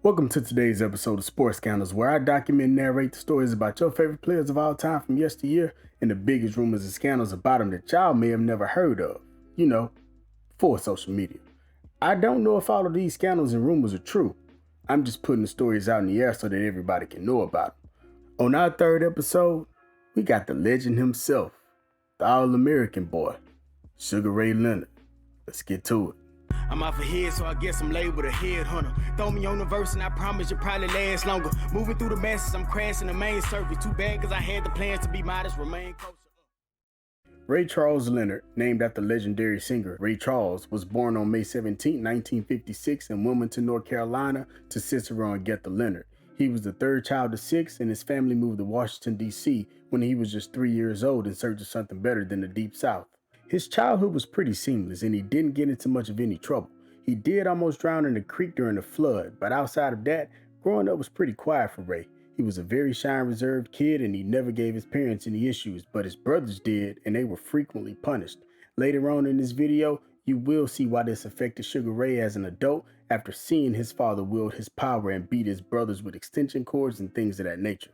Welcome to today's episode of Sports Scandals, where I document and narrate the stories about your favorite players of all time from yesteryear and the biggest rumors and scandals about them that y'all may have never heard of, before social media. I don't know if all of these scandals and rumors are true. I'm just putting the stories out in the air so that everybody can know about them. On our third episode, we got the legend himself, the All-American boy, Sugar Ray Leonard. Let's get to it. I'm off ahead, so I guess I'm labeled a headhunter. Throw me on the verse and I promise you'll probably last longer. Moving through the masses, I'm crashing the main circuit. Too bad cause I had the plans to be modest, remain closer. Ray Charles Leonard, named after legendary singer Ray Charles, was born on May 17, 1956 in Wilmington, North Carolina to Cicero and Getha Leonard. He was the third child of six, and his family moved to Washington, D.C. when he was just 3 years old in search of something better than the Deep South. His childhood was pretty seamless, and he didn't get into much of any trouble. He did almost drown in the creek during the flood, but outside of that, growing up was pretty quiet for Ray. He was a very shy and reserved kid, and he never gave his parents any issues, but his brothers did, and they were frequently punished. Later on in this video, you will see why this affected Sugar Ray as an adult after seeing his father wield his power and beat his brothers with extension cords and things of that nature.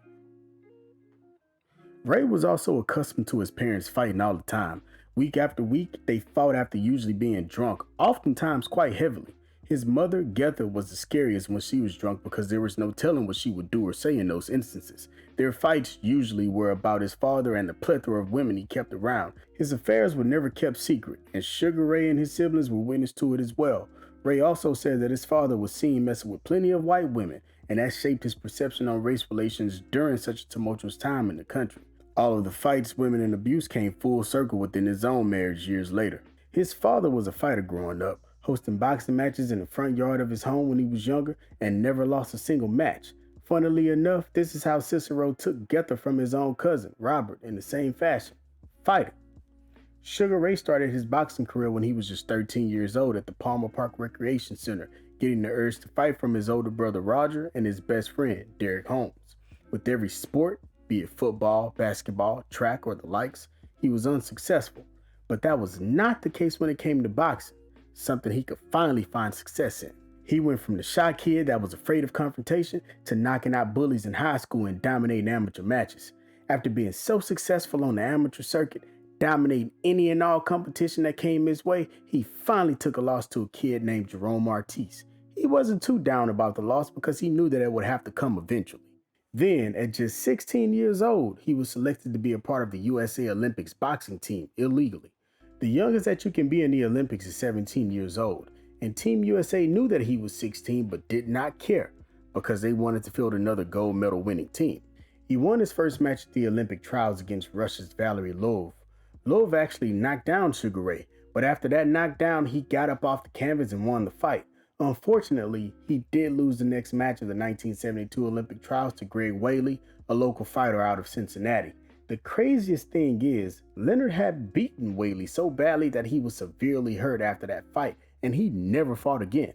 Ray was also accustomed to his parents fighting all the time. Week after week, they fought after usually being drunk, oftentimes quite heavily. His mother, Getha, was the scariest when she was drunk because there was no telling what she would do or say in those instances. Their fights usually were about his father and the plethora of women he kept around. His affairs were never kept secret, and Sugar Ray and his siblings were witness to it as well. Ray also said that his father was seen messing with plenty of white women, and that shaped his perception on race relations during such a tumultuous time in the country. All of the fights, women, and abuse came full circle within his own marriage years later. His father was a fighter growing up, hosting boxing matches in the front yard of his home when he was younger and never lost a single match. Funnily enough, this is how Cicero took Getha from his own cousin, Robert, in the same fashion. Fighter. Sugar Ray started his boxing career when he was just 13 years old at the Palmer Park Recreation Center, getting the urge to fight from his older brother Roger and his best friend, Derek Holmes. With every sport, be it football, basketball, track, or the likes, he was unsuccessful. But that was not the case when it came to boxing, something he could finally find success in. He went from the shy kid that was afraid of confrontation to knocking out bullies in high school and dominating amateur matches. After being so successful on the amateur circuit, dominating any and all competition that came his way, he finally took a loss to a kid named Jerome Ortiz. He wasn't too down about the loss because he knew that it would have to come eventually. Then, at just 16 years old, he was selected to be a part of the USA Olympics boxing team illegally. The youngest that you can be in the Olympics is 17 years old, and Team USA knew that he was 16 but did not care because they wanted to field another gold medal winning team. He won his first match at the Olympic trials against Russia's Valery Lov. Lov actually knocked down Sugar Ray, but after that knockdown, he got up off the canvas and won the fight. Unfortunately, he did lose the next match of the 1972 Olympic trials to Greg Whaley, a local fighter out of Cincinnati. The craziest thing is, Leonard had beaten Whaley so badly that he was severely hurt after that fight, and he never fought again.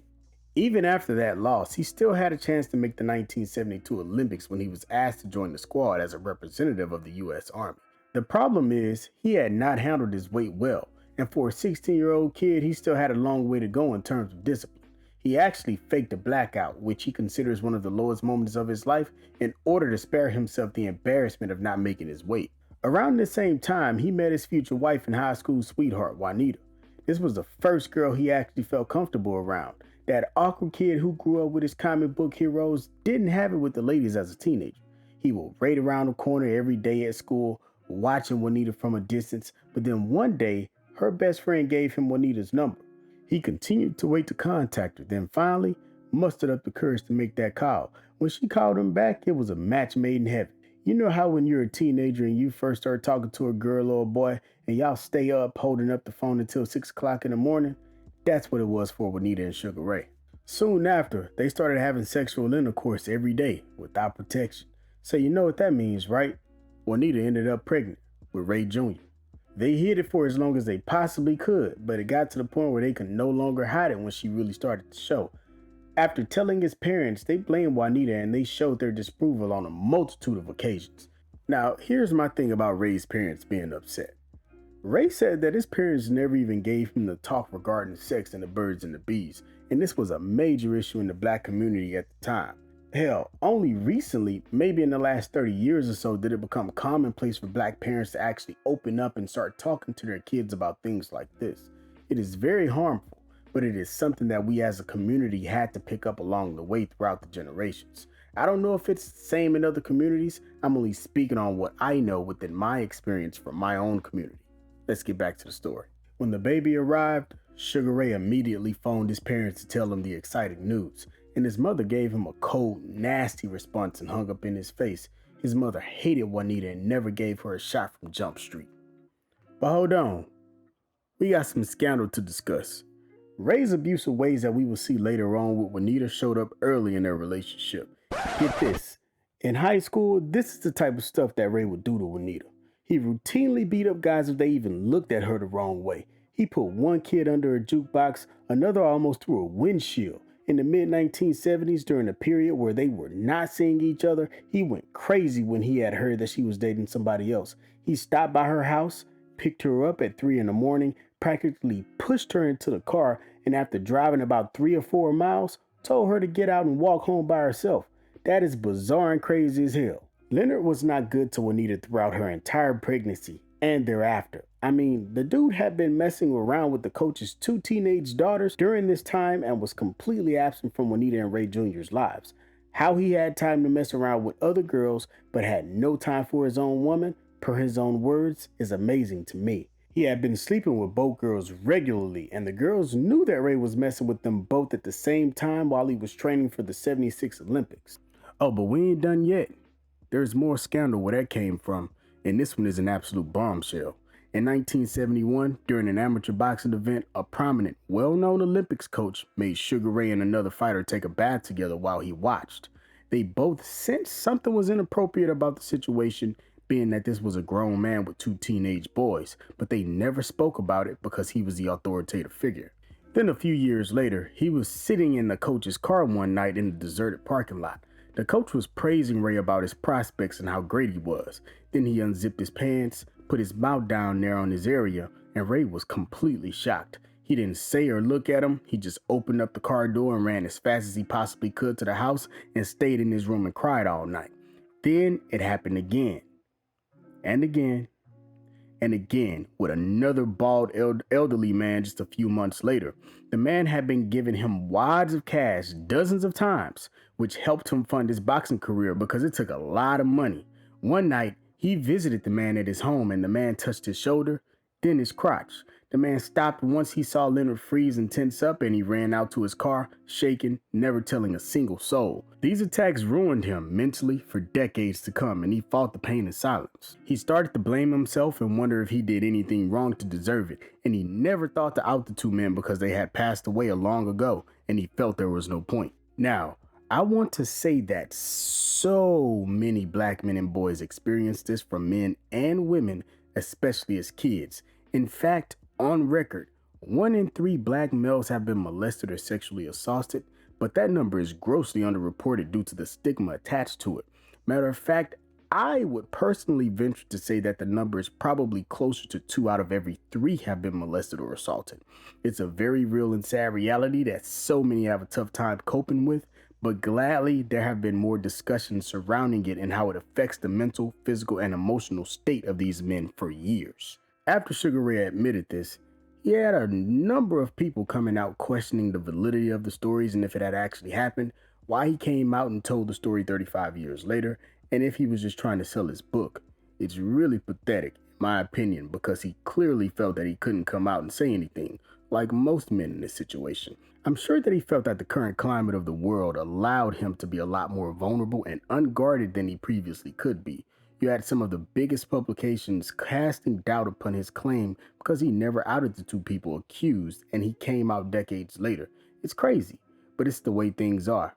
Even after that loss, he still had a chance to make the 1972 Olympics when he was asked to join the squad as a representative of the U.S. Army. The problem is, he had not handled his weight well, and for a 16-year-old kid, he still had a long way to go in terms of discipline. He actually faked a blackout, which he considers one of the lowest moments of his life, in order to spare himself the embarrassment of not making his weight. Around the same time, he met his future wife and high school sweetheart, Juanita. This was the first girl he actually felt comfortable around. That awkward kid who grew up with his comic book heroes didn't have it with the ladies as a teenager. He would wait around the corner every day at school, watching Juanita from a distance, but then one day, her best friend gave him Juanita's number. He continued to wait to contact her, then finally mustered up the courage to make that call. When she called him back, it was a match made in heaven. You know how when you're a teenager and you first start talking to a girl or a boy and y'all stay up holding up the phone until 6 o'clock in the morning? That's what it was for Juanita and Sugar Ray. Soon after, they started having sexual intercourse every day without protection. So you know what that means, right? Juanita ended up pregnant with Ray Jr. They hid it for as long as they possibly could, but it got to the point where they could no longer hide it when she really started to show. After telling his parents, they blamed Juanita and they showed their disapproval on a multitude of occasions. Now, here's my thing about Ray's parents being upset. Ray said that his parents never even gave him the talk regarding sex and the birds and the bees, and this was a major issue in the black community at the time. Hell, only recently, maybe in the last 30 years or so, did it become commonplace for black parents to actually open up and start talking to their kids about things like this. It is very harmful, but it is something that we as a community had to pick up along the way throughout the generations. I don't know if it's the same in other communities. I'm only speaking on what I know within my experience from my own community. Let's get back to the story. When the baby arrived, Sugar Ray immediately phoned his parents to tell them the exciting news, and his mother gave him a cold, nasty response and hung up in his face. His mother hated Juanita and never gave her a shot from Jump Street. But hold on, we got some scandal to discuss. Ray's abusive ways that we will see later on with Juanita showed up early in their relationship. Get this, in high school, this is the type of stuff that Ray would do to Juanita. He routinely beat up guys if they even looked at her the wrong way. He put one kid under a jukebox, another almost through a windshield. In the mid-1970s, during a period where they were not seeing each other, he went crazy when he had heard that she was dating somebody else. He stopped by her house, picked her up at 3 in the morning, practically pushed her into the car, and after driving about 3 or 4 miles, told her to get out and walk home by herself. That is bizarre and crazy as hell. Leonard was not good to Juanita throughout her entire pregnancy and thereafter. I mean, the dude had been messing around with the coach's 2 teenage daughters during this time and was completely absent from Juanita and Ray Jr.'s lives. How he had time to mess around with other girls but had no time for his own woman, per his own words, is amazing to me. He had been sleeping with both girls regularly, and the girls knew that Ray was messing with them both at the same time while he was training for the '76 Olympics. Oh, but we ain't done yet. There's more scandal where that came from, and this one is an absolute bombshell. In 1971, during an amateur boxing event, a prominent, well-known Olympics coach made Sugar Ray and another fighter take a bath together while he watched. They both sensed something was inappropriate about the situation, being that this was a grown man with 2 teenage boys, but they never spoke about it because he was the authoritative figure. Then a few years later, he was sitting in the coach's car one night in the deserted parking lot. The coach was praising Ray about his prospects and how great he was. Then he unzipped his pants, put his mouth down there on his area, and Ray was completely shocked. He didn't say or look at him. He just opened up the car door and ran as fast as he possibly could to the house and stayed in his room and cried all night. Then it happened again, and again, and again with another bald elderly man just a few months later. The man had been giving him wads of cash dozens of times, which helped him fund his boxing career because it took a lot of money. One night, he visited the man at his home and the man touched his shoulder, then his crotch. The man stopped once he saw Leonard freeze and tense up, and he ran out to his car, shaking, never telling a single soul. These attacks ruined him mentally for decades to come, and he fought the pain in silence. He started to blame himself and wonder if he did anything wrong to deserve it, and he never thought to out the 2 men because they had passed away long ago, and he felt there was no point. Now, I want to say that so many black men and boys experience this from men and women, especially as kids. In fact, on record, 1 in 3 black males have been molested or sexually assaulted, but that number is grossly underreported due to the stigma attached to it. Matter of fact, I would personally venture to say that the number is probably closer to 2 out of every 3 have been molested or assaulted. It's a very real and sad reality that so many have a tough time coping with, but gladly there have been more discussions surrounding it and how it affects the mental, physical, and emotional state of these men for years. After Sugar Ray admitted this, he had a number of people coming out questioning the validity of the stories and if it had actually happened, why he came out and told the story 35 years later, and if he was just trying to sell his book. It's really pathetic, in my opinion, because he clearly felt that he couldn't come out and say anything, like most men in this situation. I'm sure that he felt that the current climate of the world allowed him to be a lot more vulnerable and unguarded than he previously could be. You had some of the biggest publications casting doubt upon his claim because he never outed the 2 people accused, and he came out decades later. It's crazy, but it's the way things are.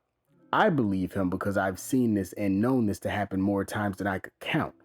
I believe him because I've seen this and known this to happen more times than I could count.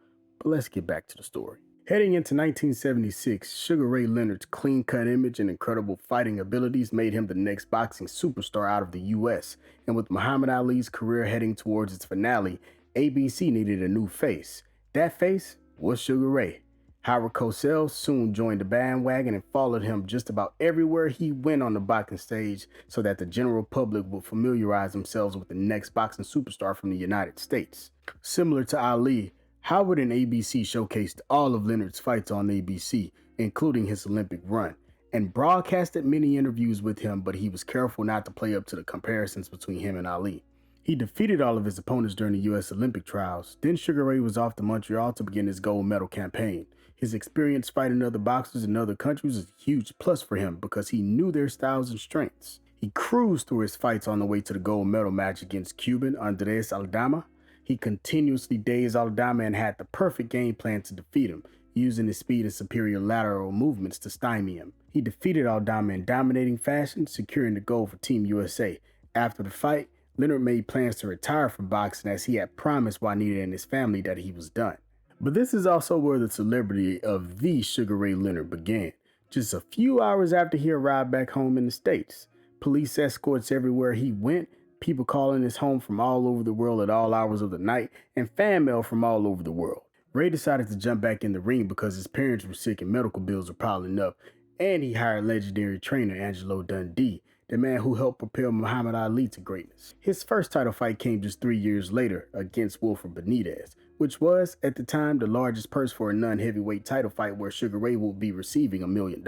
But let's get back to the story. Heading into 1976, Sugar Ray Leonard's clean-cut image and incredible fighting abilities made him the next boxing superstar out of the U.S., and with Muhammad Ali's career heading towards its finale, ABC needed a new face. That face was Sugar Ray. Howard Cosell soon joined the bandwagon and followed him just about everywhere he went on the boxing stage so that the general public would familiarize themselves with the next boxing superstar from the United States. Similar to Ali, Howard and ABC showcased all of Leonard's fights on ABC, including his Olympic run, and broadcasted many interviews with him, but he was careful not to play up to the comparisons between him and Ali. He defeated all of his opponents during the U.S. Olympic trials. Then Sugar Ray was off to Montreal to begin his gold medal campaign. His experience fighting other boxers in other countries was a huge plus for him because he knew their styles and strengths. He cruised through his fights on the way to the gold medal match against Cuban Andres Aldama. He continuously dazed Aldama and had the perfect game plan to defeat him, using his speed and superior lateral movements to stymie him. He defeated Aldama in dominating fashion, securing the gold for Team USA. After the fight, Leonard made plans to retire from boxing as he had promised Juanita and his family that he was done. But this is also where the celebrity of the Sugar Ray Leonard began. Just a few hours after he arrived back home in the States, police escorts everywhere he went, people calling his home from all over the world at all hours of the night, and fan mail from all over the world. Ray decided to jump back in the ring because his parents were sick and medical bills were piling up, and he hired legendary trainer Angelo Dundee, the man who helped propel Muhammad Ali to greatness. His first title fight came just 3 years later against Wilfred Benitez, which was, at the time, the largest purse for a non-heavyweight title fight where Sugar Ray would be receiving $1 million.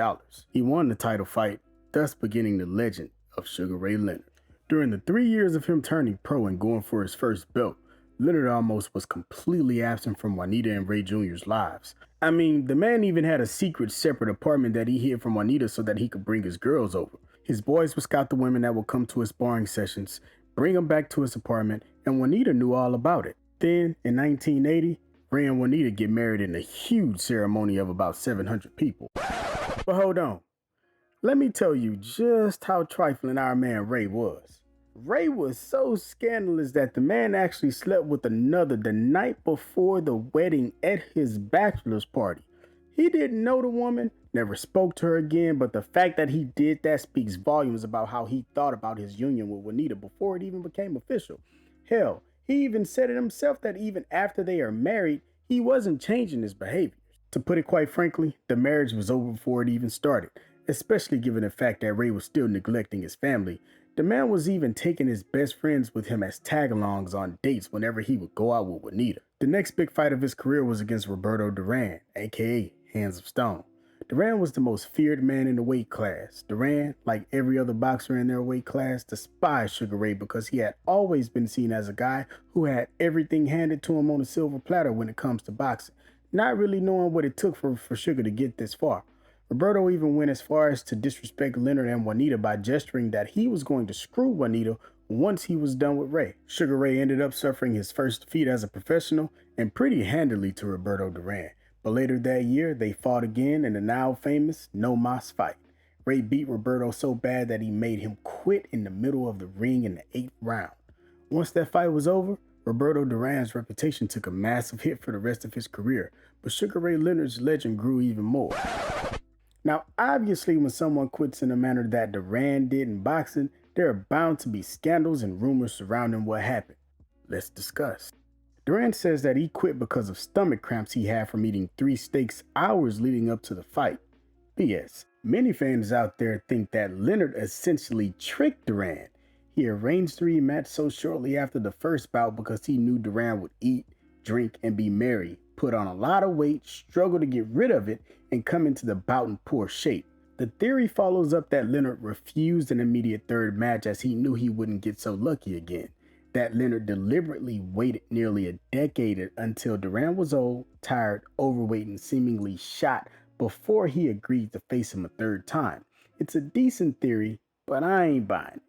He won the title fight, thus beginning the legend of Sugar Ray Leonard. During the 3 years of him turning pro and going for his first belt, Leonard almost was completely absent from Juanita and Ray Jr.'s lives. I mean, the man even had a secret separate apartment that he hid from Juanita so that he could bring his girls over. His boys would scout the women that would come to his sparring sessions, bring them back to his apartment, and Juanita knew all about it. Then, in 1980, Ray and Juanita get married in a huge ceremony of about 700 people. But hold on. Let me tell you just how trifling our man Ray was. Ray was so scandalous that the man actually slept with another the night before the wedding at his bachelor's party. He didn't know the woman, never spoke to her again, but the fact that he did that speaks volumes about how he thought about his union with Juanita before it even became official. Hell, he even said it himself that even after they are married, he wasn't changing his behaviors. To put it quite frankly, the marriage was over before it even started, especially given the fact that Ray was still neglecting his family. The man was even taking his best friends with him as tag-alongs on dates whenever he would go out with Juanita. The next big fight of his career was against Roberto Duran, aka Hands of Stone. Duran was the most feared man in the weight class. Duran, like every other boxer in their weight class, despised Sugar Ray because he had always been seen as a guy who had everything handed to him on a silver platter when it comes to boxing, not really knowing what it took for Sugar to get this far. Roberto even went as far as to disrespect Leonard and Juanita by gesturing that he was going to screw Juanita once he was done with Ray. Sugar Ray ended up suffering his first defeat as a professional and pretty handily to Roberto Duran. But later that year, they fought again in the now famous No Mas fight. Ray beat Roberto so bad that he made him quit in the middle of the ring in the 8th round. Once that fight was over, Roberto Duran's reputation took a massive hit for the rest of his career, but Sugar Ray Leonard's legend grew even more. Now, obviously, when someone quits in the manner that Duran did in boxing, there are bound to be scandals and rumors surrounding what happened. Let's discuss. Duran says that he quit because of stomach cramps he had from eating 3 steaks hours leading up to the fight. BS. Many fans out there think that Leonard essentially tricked Duran. He arranged the rematch so shortly after the first bout because he knew Duran would eat, drink, and be merry, put on a lot of weight, struggle to get rid of it, and come into the bout in poor shape. The theory follows up that Leonard refused an immediate third match as he knew he wouldn't get so lucky again. That Leonard deliberately waited nearly a decade until Duran was old, tired, overweight, and seemingly shot before he agreed to face him a third time. It's a decent theory, but I ain't buying it.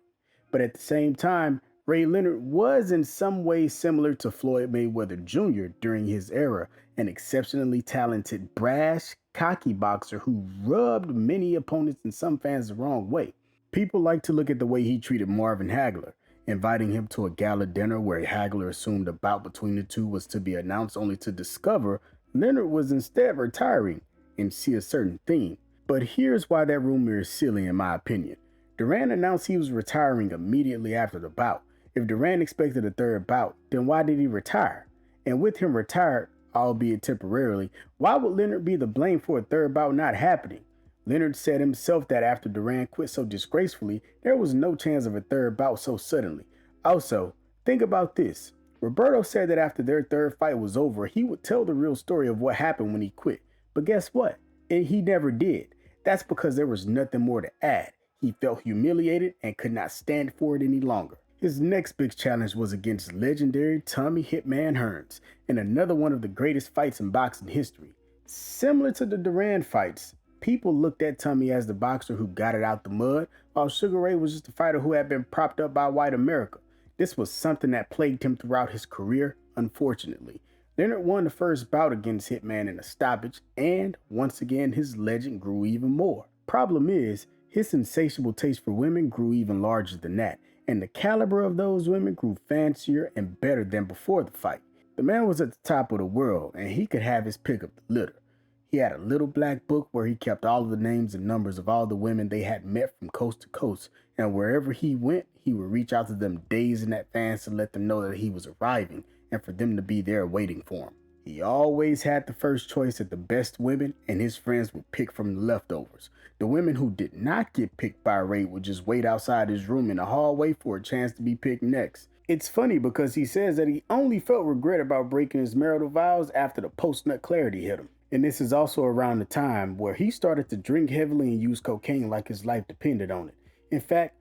But at the same time, Ray Leonard was in some ways similar to Floyd Mayweather Jr. during his era, an exceptionally talented, brash, cocky boxer who rubbed many opponents and some fans the wrong way. People like to look at the way he treated Marvin Hagler, inviting him to a gala dinner where Hagler assumed a bout between the two was to be announced only to discover Leonard was instead retiring and see a certain theme. But here's why that rumor is silly in my opinion. Duran announced he was retiring immediately after the bout. If Duran expected a third bout, then why did he retire? And with him retired, albeit temporarily, why would Leonard be the blame for a third bout not happening? Leonard said himself that after Duran quit so disgracefully, there was no chance of a third bout so suddenly. Also, think about this. Roberto said that after their third fight was over, he would tell the real story of what happened when he quit. But guess what? He never did. That's because there was nothing more to add. He felt humiliated and could not stand for it any longer. His next big challenge was against legendary Tommy Hitman Hearns in another one of the greatest fights in boxing history. Similar to the Duran fights, people looked at Tommy as the boxer who got it out the mud, while Sugar Ray was just a fighter who had been propped up by white America. This was something that plagued him throughout his career, unfortunately. Leonard won the first bout against Hitman in a stoppage, and once again his legend grew even more. Problem is, his insatiable taste for women grew even larger than that, and the caliber of those women grew fancier and better than before the fight. The man was at the top of the world, and he could have his pick of the litter. He had a little black book where he kept all of the names and numbers of all the women they had met from coast to coast, and wherever he went, he would reach out to them days in advance to let them know that he was arriving, and for them to be there waiting for him. He always had the first choice at the best women, and his friends would pick from the leftovers. The women who did not get picked by Ray would just wait outside his room in the hallway for a chance to be picked next. It's funny because he says that he only felt regret about breaking his marital vows after the post-nut clarity hit him. And this is also around the time where he started to drink heavily and use cocaine like his life depended on it. In fact,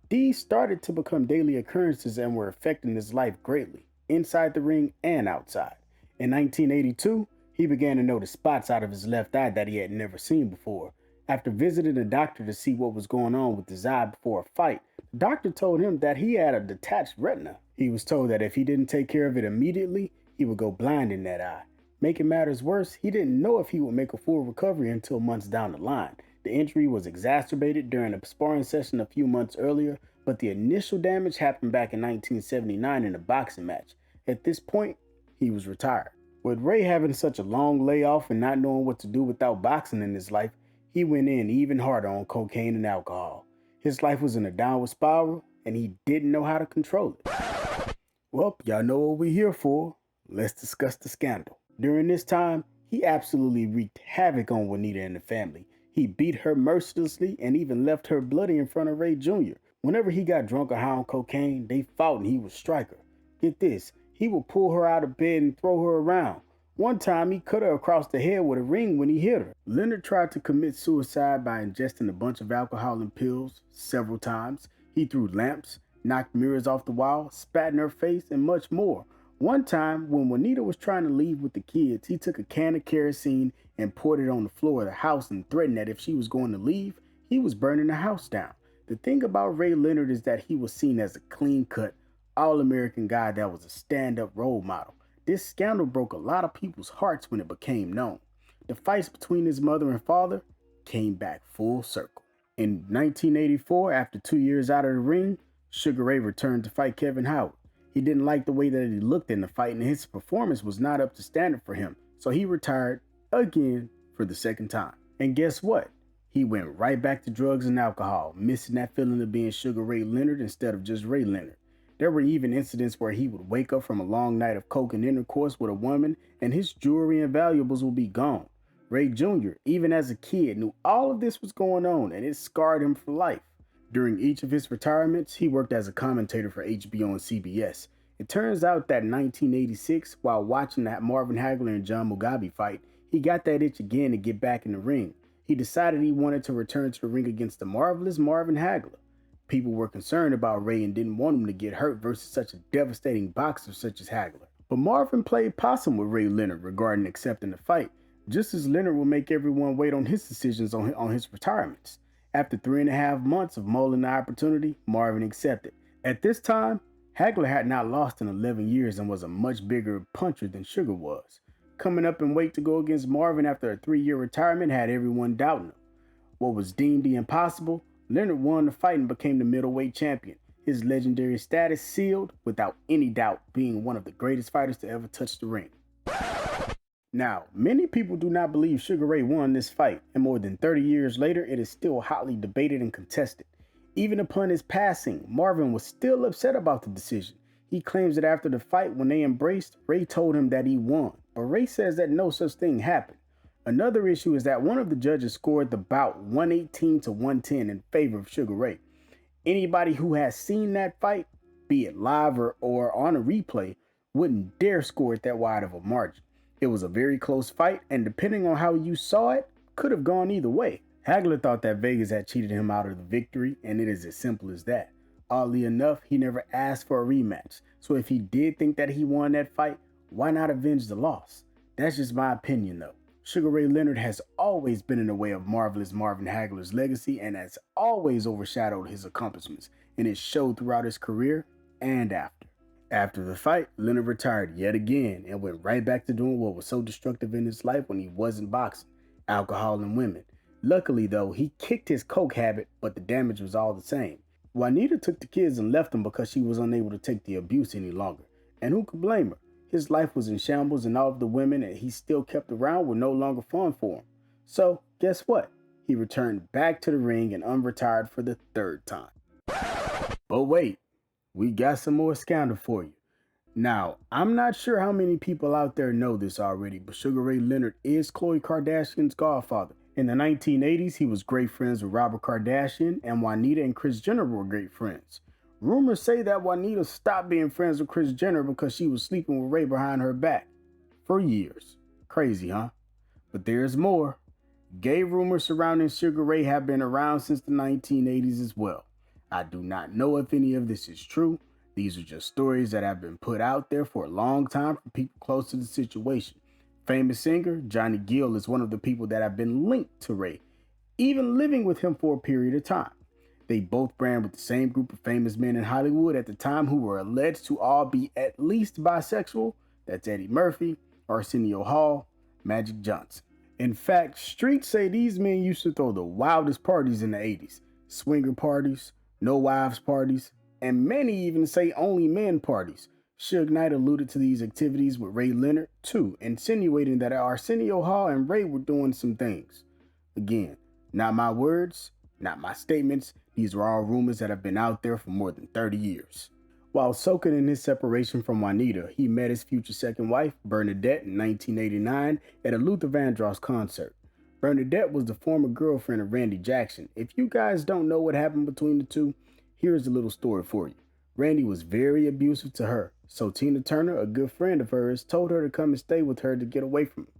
these started to become daily occurrences and were affecting his life greatly, inside the ring and outside. In 1982, he began to notice spots out of his left eye that he had never seen before. After visiting a doctor to see what was going on with his eye before a fight, the doctor told him that he had a detached retina. He was told that if he didn't take care of it immediately, he would go blind in that eye. Making matters worse, he didn't know if he would make a full recovery until months down the line. The injury was exacerbated during a sparring session a few months earlier, but the initial damage happened back in 1979 in a boxing match. At this point, he was retired. With Ray having such a long layoff and not knowing what to do without boxing in his life, he went in even harder on cocaine and alcohol. His life was in a downward spiral, and he didn't know how to control it. Well, y'all know what we're here for. Let's discuss the scandal. During this time, he absolutely wreaked havoc on Juanita and the family. He beat her mercilessly and even left her bloody in front of Ray Jr. Whenever he got drunk or high on cocaine, they fought and he would strike her. Get this, he would pull her out of bed and throw her around. One time, he cut her across the head with a ring when he hit her. Leonard tried to commit suicide by ingesting a bunch of alcohol and pills several times. He threw lamps, knocked mirrors off the wall, spat in her face, and much more. One time, when Juanita was trying to leave with the kids, he took a can of kerosene and poured it on the floor of the house and threatened that if she was going to leave, he was burning the house down. The thing about Ray Leonard is that he was seen as a clean-cut, all-American guy that was a stand-up role model. This scandal broke a lot of people's hearts when it became known. The fights between his mother and father came back full circle. In 1984, after 2 years out of the ring, Sugar Ray returned to fight Kevin Howard. He didn't like the way that he looked in the fight, and his performance was not up to standard for him, so he retired again for the second time. And guess what? He went right back to drugs and alcohol, missing that feeling of being Sugar Ray Leonard instead of just Ray Leonard. There were even incidents where he would wake up from a long night of coke and intercourse with a woman, and his jewelry and valuables would be gone. Ray Jr., even as a kid, knew all of this was going on, and it scarred him for life. During each of his retirements, he worked as a commentator for HBO and CBS. It turns out that in 1986, while watching that Marvin Hagler and John Mugabe fight, he got that itch again to get back in the ring. He decided he wanted to return to the ring against the marvelous Marvin Hagler. People were concerned about Ray and didn't want him to get hurt versus such a devastating boxer such as Hagler. But Marvin played possum with Ray Leonard regarding accepting the fight, just as Leonard would make everyone wait on his decisions on his retirements. After 3.5 months of mulling the opportunity, Marvin accepted. At this time, Hagler had not lost in 11 years and was a much bigger puncher than Sugar was. Coming up in weight to go against Marvin after a 3-year retirement had everyone doubting him. What was deemed the impossible, Leonard won the fight and became the middleweight champion, his legendary status sealed without any doubt being one of the greatest fighters to ever touch the ring. Now, many people do not believe Sugar Ray won this fight, and more than 30 years later, it is still hotly debated and contested. Even upon his passing, Marvin was still upset about the decision. He claims that after the fight, when they embraced, Ray told him that he won, but Ray says that no such thing happened. Another issue is that one of the judges scored the bout 118 to 110 in favor of Sugar Ray. Anybody who has seen that fight, be it live or on a replay, wouldn't dare score it that wide of a margin. It was a very close fight, and depending on how you saw it, could have gone either way. Hagler thought that Vegas had cheated him out of the victory, and it is as simple as that. Oddly enough, he never asked for a rematch, so if he did think that he won that fight, why not avenge the loss? That's just my opinion though. Sugar Ray Leonard has always been in the way of Marvelous Marvin Hagler's legacy and has always overshadowed his accomplishments, and it showed throughout his career and after. After the fight, Leonard retired yet again and went right back to doing what was so destructive in his life when he wasn't boxing: alcohol and women. Luckily though, he kicked his coke habit, but the damage was all the same. Juanita took the kids and left him because she was unable to take the abuse any longer. And who could blame her? His life was in shambles, and all of the women that he still kept around were no longer fun for him. So, guess what? He returned back to the ring and unretired for the third time. But wait, we got some more scandal for you. Now, I'm not sure how many people out there know this already, but Sugar Ray Leonard is Khloe Kardashian's godfather. In the 1980s, he was great friends with Robert Kardashian, and Juanita and Kris Jenner were great friends. Rumors say that Juanita stopped being friends with Kris Jenner because she was sleeping with Ray behind her back. For years. Crazy, huh? But there's more. Gay rumors surrounding Sugar Ray have been around since the 1980s as well. I do not know if any of this is true. These are just stories that have been put out there for a long time from people close to the situation. Famous singer Johnny Gill is one of the people that have been linked to Ray, even living with him for a period of time. They both ran with the same group of famous men in Hollywood at the time who were alleged to all be at least bisexual. That's Eddie Murphy, Arsenio Hall, Magic Johnson. In fact, streets say these men used to throw the wildest parties in the 80s. Swinger parties, no wives parties, and many even say only men parties. Suge Knight alluded to these activities with Ray Leonard too, insinuating that Arsenio Hall and Ray were doing some things. Again, not my words, not my statements. These are all rumors that have been out there for more than 30 years. While soaking in his separation from Juanita, he met his future second wife, Bernadette, in 1989 at a Luther Vandross concert. Bernadette was the former girlfriend of Randy Jackson. If you guys don't know what happened between the two, here's a little story for you. Randy was very abusive to her, so Tina Turner, a good friend of hers, told her to come and stay with her to get away from him.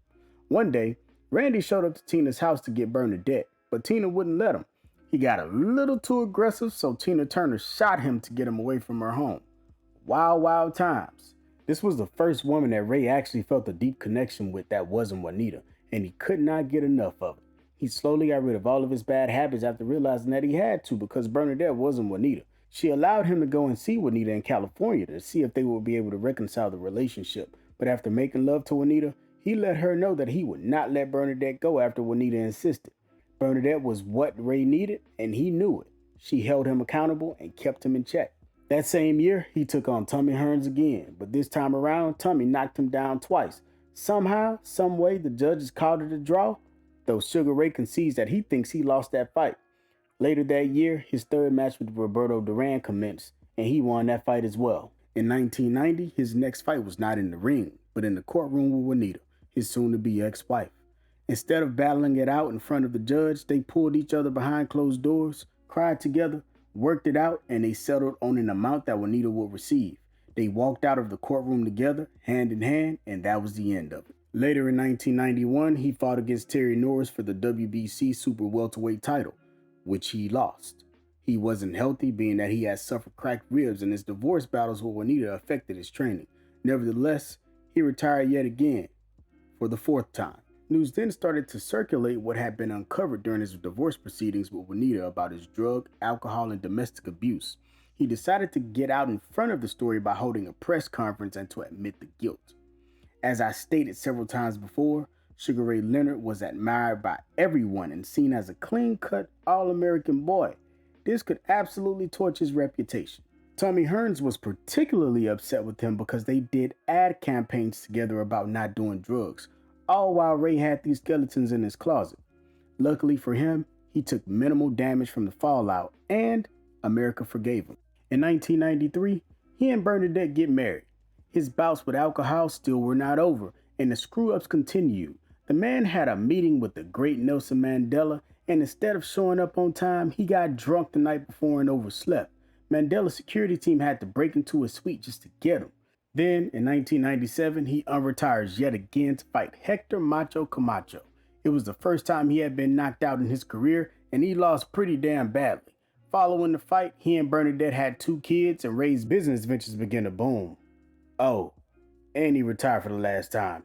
One day, Randy showed up to Tina's house to get Bernadette, but Tina wouldn't let him. He got a little too aggressive, so Tina Turner shot him to get him away from her home. Wild, wild times. This was the first woman that Ray actually felt a deep connection with that wasn't Juanita, and he could not get enough of it. He slowly got rid of all of his bad habits after realizing that he had to, because Bernadette wasn't Juanita. She allowed him to go and see Juanita in California to see if they would be able to reconcile the relationship. But after making love to Juanita, he let her know that he would not let Bernadette go after Juanita insisted. Bernadette was what Ray needed, and he knew it. She held him accountable and kept him in check. That same year, he took on Tommy Hearns again, but this time around, Tommy knocked him down twice. Somehow, some way, the judges called it a draw, though Sugar Ray concedes that he thinks he lost that fight. Later that year, his third match with Roberto Duran commenced, and he won that fight as well. In 1990, his next fight was not in the ring, but in the courtroom with Juanita, his soon-to-be ex-wife. Instead of battling it out in front of the judge, they pulled each other behind closed doors, cried together, worked it out, and they settled on an amount that Juanita would receive. They walked out of the courtroom together, hand in hand, and that was the end of it. Later in 1991, he fought against Terry Norris for the WBC Super Welterweight title, which he lost. He wasn't healthy, being that he had suffered cracked ribs, and his divorce battles with Juanita affected his training. Nevertheless, he retired yet again, for the fourth time. News then started to circulate what had been uncovered during his divorce proceedings with Juanita about his drug, alcohol, and domestic abuse. He decided to get out in front of the story by holding a press conference and to admit the guilt. As I stated several times before, Sugar Ray Leonard was admired by everyone and seen as a clean-cut, all-American boy. This could absolutely torch his reputation. Tommy Hearns was particularly upset with him because they did ad campaigns together about not doing drugs, all while Ray had these skeletons in his closet. Luckily for him, he took minimal damage from the fallout, and America forgave him. In 1993, He and Bernadette get married. His bouts with alcohol still were not over, and the screw-ups continued. The man had a meeting with the great Nelson Mandela, and instead of showing up on time, he got drunk the night before and overslept. Mandela's security team had to break into his suite just to get him. Then, in 1997, he unretires yet again to fight Hector Macho Camacho. It was the first time he had been knocked out in his career, and he lost pretty damn badly. Following the fight, he and Bernadette had 2 kids, and Ray's business ventures began to boom. Oh, and he retired for the last time.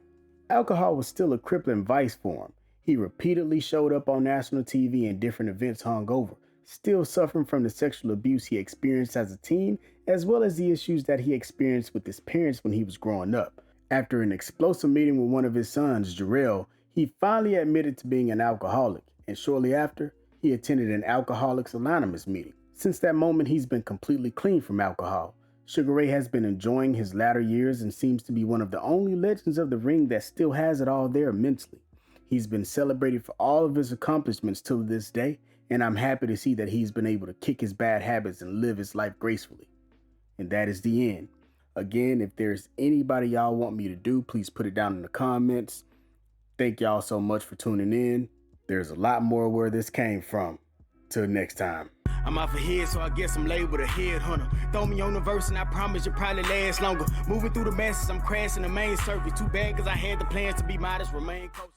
Alcohol was still a crippling vice for him. He repeatedly showed up on national TV and different events hungover, still suffering from the sexual abuse he experienced as a teen, as well as the issues that he experienced with his parents when he was growing up. After an explosive meeting with one of his sons, Jarrell, he finally admitted to being an alcoholic, and shortly after, he attended an Alcoholics Anonymous meeting. Since that moment, he's been completely clean from alcohol. Sugar Ray has been enjoying his latter years and seems to be one of the only legends of the ring that still has it all there mentally. He's been celebrated for all of his accomplishments till this day, and I'm happy to see that he's been able to kick his bad habits and live his life gracefully. And that is the end. Again, if there's anybody y'all want me to do, please put it down in the comments. Thank y'all so much for tuning in. There's a lot more where this came from. Till next time. I'm off ahead, so I guess I'm labeled a headhunter. Throw me on the verse and I promise you'll probably last longer. Moving through the masses, I'm crashing the main circuit. Too bad cause I had the plans to be modest, remain closer.